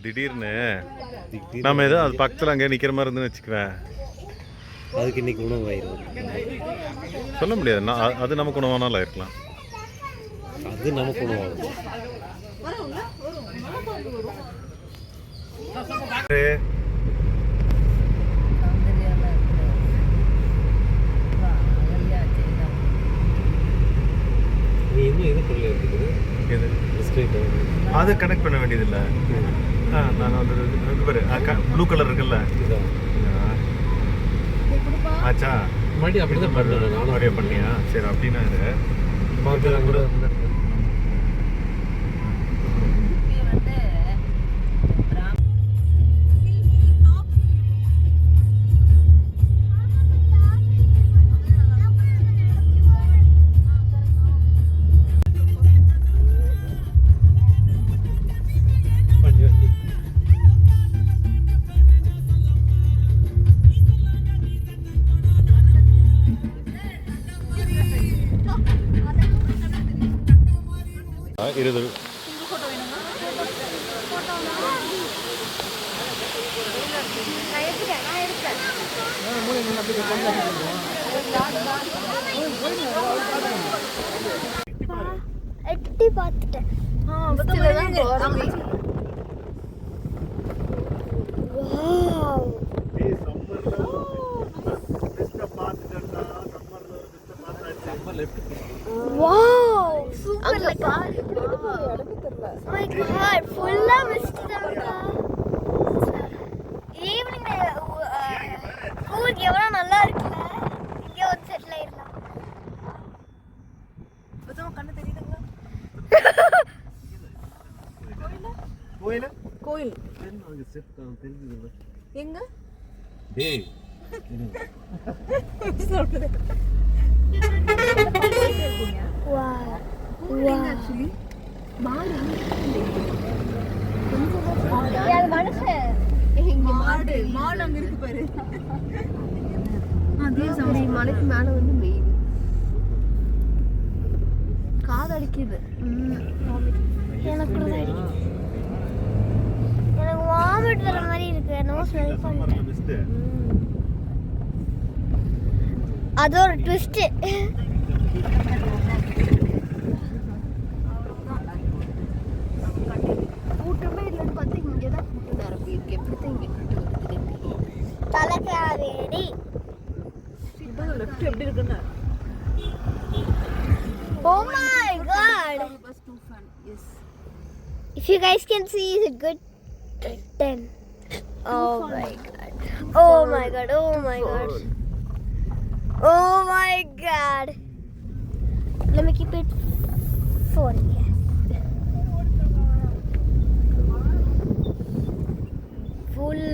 திடீர்னு நம்ம ஏதோ அது பக்கத்தில் அங்கே நிற்கிற மாதிரி இருந்துன்னு வச்சுக்குவேன், அதுக்கு இன்னைக்கு உணவாயிரும். சொல்ல முடியாது. அது நமக்கு உணவானாலும் இருக்கலாம். அது நமக்கு உணவாகும். நீ இன்னும் இது கொள்ள இருக்குது அது கனெக்ட் பண்ண வேண்டியதில்லை. நான் வந்து ப்ளூ கலர் இருக்குல்ல, ஆச்சா மறுபடியும் அப்படி தான் பண்ணணும். நானும் அப்படியே பண்ணியா? சரி, அப்படின்னா இது பார்க்கலாம் கூட. இருது எட்டி பார்த்துட்டேன். Wow, super like my god, full of mist தான்டா. ஈவினிங் ஸ்கூல் எவ்வளவு நல்லா இருக்குல்ல. இங்க ஒரு செட்டில் ஆயிரலாம். புதுமா கண்ணு தெரியுதுங்களா? கோயில் கோயில் என்ன செட் தெரியுதுங்க. எங்க டேய் சொல்லுங்க. வாவ் வாவ் एक्चुअली மாடு யார் மனுஷன் எங்க மாடு அங்க இருக்கு பாரு. அதே சமரி மலைக்கு மேல வந்து வெயில் காதடிக்குது. எனக்கு கூட அடிக்குது. எனக்கு வாமிட் வர மாதிரி இருக்கு. நோ ஸ்மெல் பண்ணிட்டேன். அது ஒரு ட்விஸ்ட். கூட்டமே இல்லைன்னு பார்த்து இங்கே தான் கூட்டம் நிரப்பி இருக்கு. எப்படித்தான் இங்கே கூட்டம் இருக்குது? தலைக்காவேரி லெஃப்ட் எப்படி இருக்குன்னு. Oh my god, bus too fun. Yes, if you guys can see, is it good? 10. Oh my god, oh my god, oh my god, oh my god. Let me keep it 4. Yes, full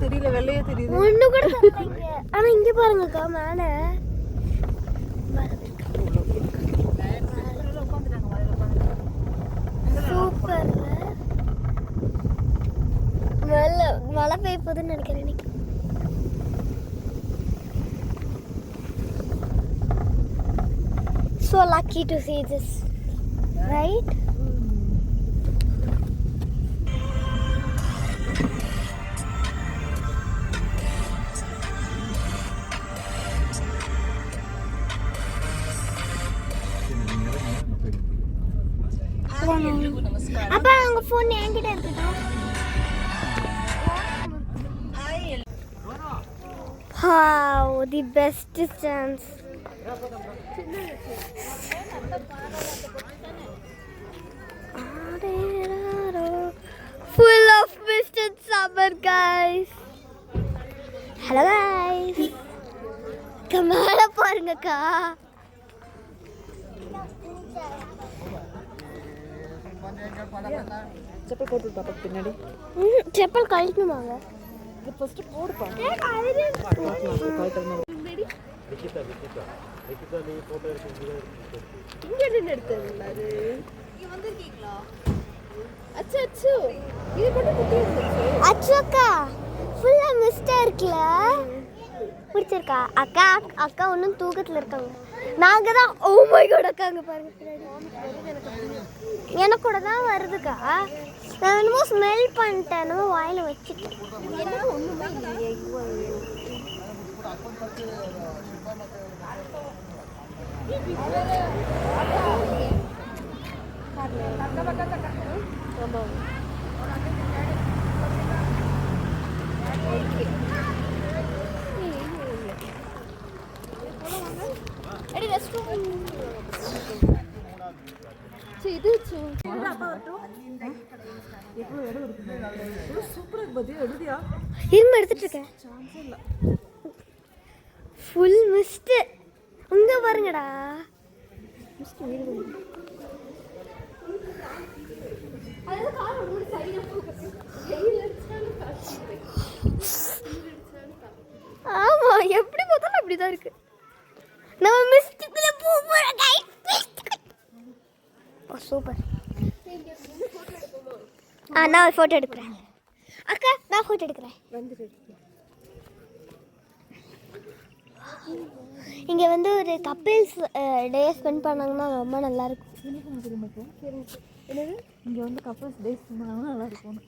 தெரியல. வெள்ளையே தெரியுது. ஒண்ணு கூட தெரியல. ஆனா இங்க பாருங்கக்கா மேல super. மழை பெய்ய போகுதுன்னு நினைக்கிறேன். இன்னைக்கு so lucky to see this, right? அப்பா உங்க ஃபோன் என்கிட்ட இருக்குதா? Wow, the best chance. Full of mist and summer, guys. Hello guys. கமால பாருங்கக்கா. Chappal போட்டு பாப்பா பின்னாடி. செப்பல் கழட்டணுமாங்க? இது ஃபர்ஸ்ட் போடுப்பா. நிக்கிதா நீ போட்டோ எடுத்து இங்க நின்னு எடுத்தீங்களா? அது அச்சு அக்கா ஃபுல்லா மிஸ்டா இருக்குல்ல பிடிச்சிருக்கா அக்கா அக்கா ஒன்றும் தூக்கத்தில் இருக்காங்க நாங்கள் தான் ஓ மை காட் அக்கா அங்கே பாருங்க எனக்கு கூட தான் வருதுக்கா நான் என்னமோ ஸ்மெல் பண்ணிட்டேன் என்னமோ வாயில் வச்சுட்டேன் இரும்பு எடுத்துட்டு இருக்கேன் ஃபுல் மிஸ்ட் உங்க பாருங்கடா ஆமா எப்படி பார்த்தாலும் அப்படிதான் இருக்கு நம்ம மிஸ்டுக்குள்ள போற கைஸ் ஓ சூப்பர் நான் ஃபோட்டோ எடுக்கிறேன் அக்கா நான் ஃபோட்டோ எடுக்கிறேன் இங்கே வந்து ஒரு கப்பிள்ஸ் டே ஸ்பெண்ட் பண்ணாங்கன்னா ரொம்ப நல்லா இருக்கும் என்னது இங்கே வந்து கப்பல்ஸ் டே ஸ்பெண்ட் பண்ணாங்கன்னா நல்லா இருக்கும்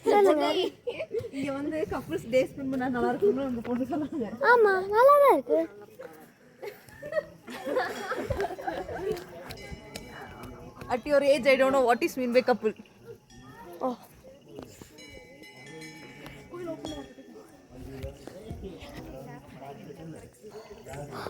சொல்லுங்க இங்கே வந்து கப்பல்ஸ் டே ஸ்பெண்ட் பண்ணால் நல்லா இருக்கும்னு உங்கள் பொண்ணு சொன்னாங்க ஆமாம் நல்லா தான் இருக்கு At your age, I don't know what is mean by couple. Oh.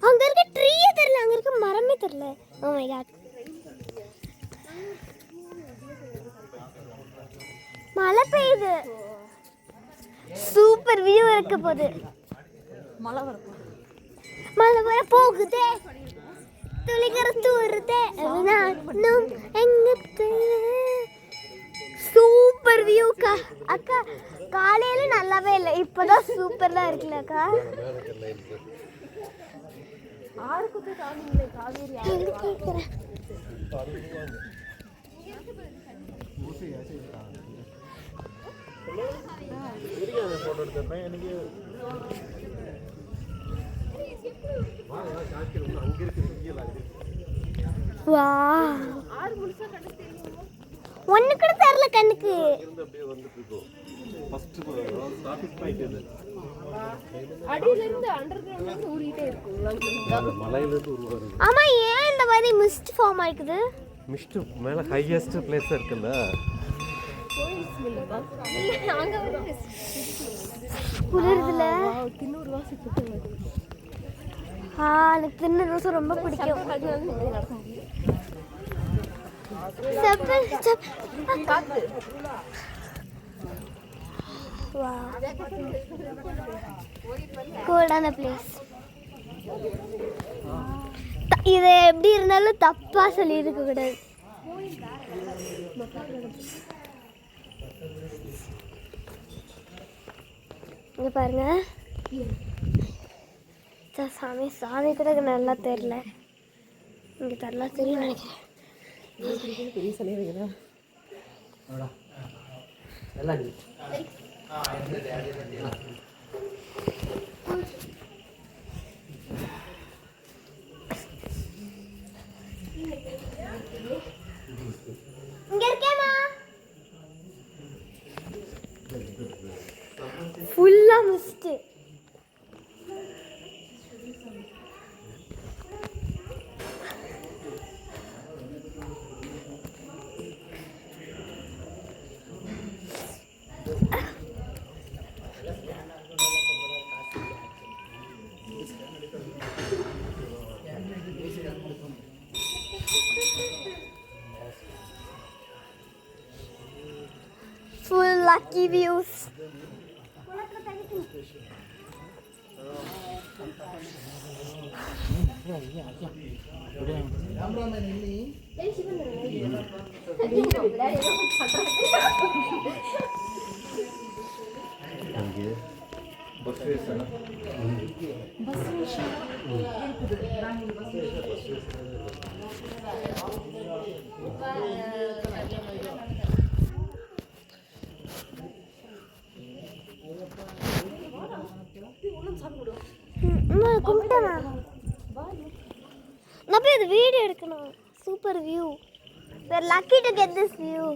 அங்க இருக்க ட்ரீயே தெரியல அங்க இருக்க மரமே தெரியல ஓ மை காட் மழை பெய்யுது சூப்பர் வியூ இருக்க போகுது மழை வரப்போ மழை வர போகுதே துளிகர தூருதே நானும் எங்க சூப்பர் வியூக்கா அக்கா காலையில நல்லாவே இல்லை இப்போதான் சூப்பர்லாம் இருக்குல்ல அக்கா ஆறுக்கு காவிரி காவேரி வா ஒண்ணு கூட தெரியல கண்ணுக்கு ஆமா ஏன் இந்த மாதிரி மிஸ்ட் ஃபார்ம் ஆயிக்குது மிஸ்ட் மேல ஹையஸ்ட் பிளேஸ் இருக்குல்ல குளிர்துல எனக்கு தின்னு ரோசம் ரொம்ப பிடிக்கும் கூடான பிளேஸ் இது எப்படி இருந்தாலும் தப்பா சொல்லி இருக்க கூடாது இங்க பாருங்க சாமி சாமி கூட நல்லா தெரியல இங்க தெரியல தெரியும் நினைக்கிறேன் பெரிய சலையா இங்க இருக்கேமா ஃபுல்லா மிஸ்ட் full lucky views. ಬಸ್ கும்பிட்டேனா நான் போய் இது வீடியோ எடுக்கணும். Super view. We are lucky to get this view.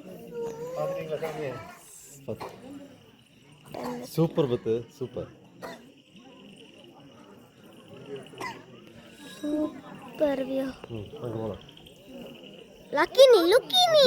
Super பத்து super. Super view. Lucky me, lucky me.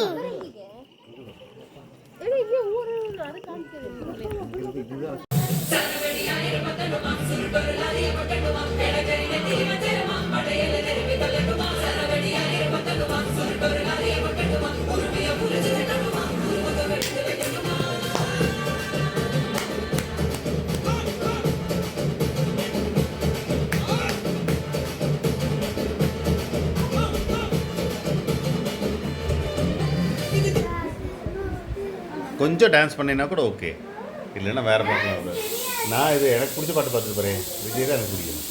கொஞ்சம் டான்ஸ் பண்ணினா கூட ஓகே, இல்லைன்னா வேறு பாட்டுலாம் வராது. நான் இது எனக்கு பிடிச்ச பாட்டு பார்த்துட்டு போகிறேன். விஜய் தான் எனக்கு பிடிக்கும்.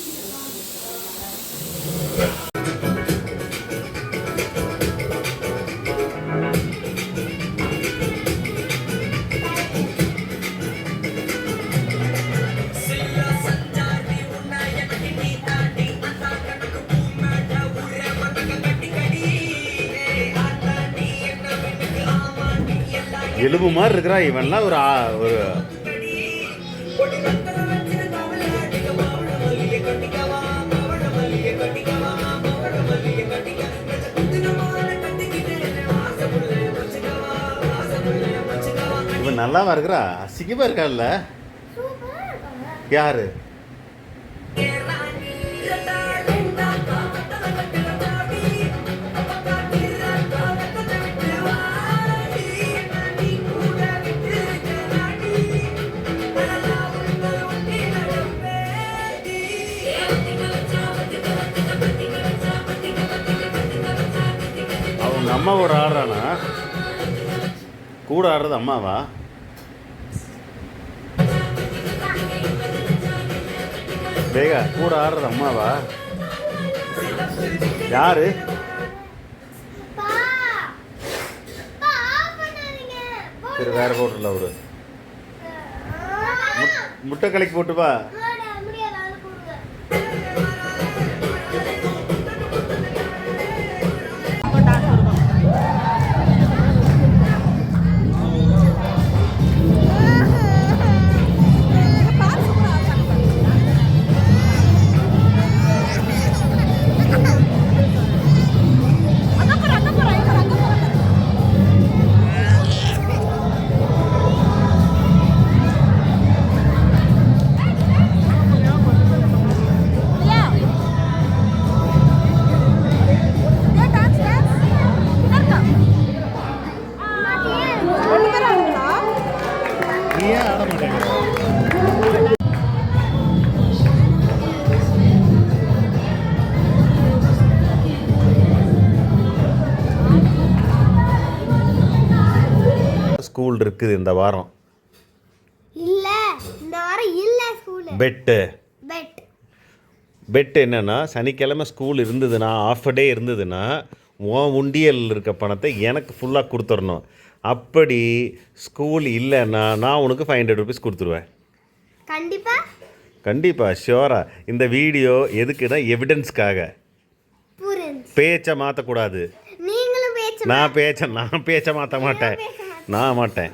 எலும்பு மாதிரி இருக்கிறா இவன்லாம். ஒரு இவன் நல்லாவா இருக்கிறா? அசிங்கமா இருக்கான்ல. யாரு? அவங்க அம்மாவோட ஆடுறானா? கூட ஆடுறது அம்மாவா? வேகா கூட ஆடுறது அம்மாவா? யாரு? சரி வேற போட்டுல அவரு முட்டை கலக்கி போட்டு வா. ஏன் ஆட மாட்டேங்க? ஸ்கூல் இருக்குது இந்த வாரம். இல்ல இந்த வாரம் இல்ல ஸ்கூல். பெட் என்னன்னா, சனிக்கிழமை ஸ்கூல் இருந்ததுன்னா, ஆஃப் டே இருந்ததுன்னா, உன் உண்டியல் இருக்க பணத்தை எனக்கு ஃபுல்லாக கொடுத்துடணும். அப்படி ஸ்கூல் இல்லைன்னா நான் உனக்கு 500 ருபீஸ் கொடுத்துருவேன். கண்டிப்பாக ஷியோராக. இந்த வீடியோ எதுக்குன்னா எவிடன்ஸ்க்காக. பேச்சை மாற்றக்கூடாது. நான் பேச்சை மாற்ற மாட்டேன். நான் மாட்டேன்.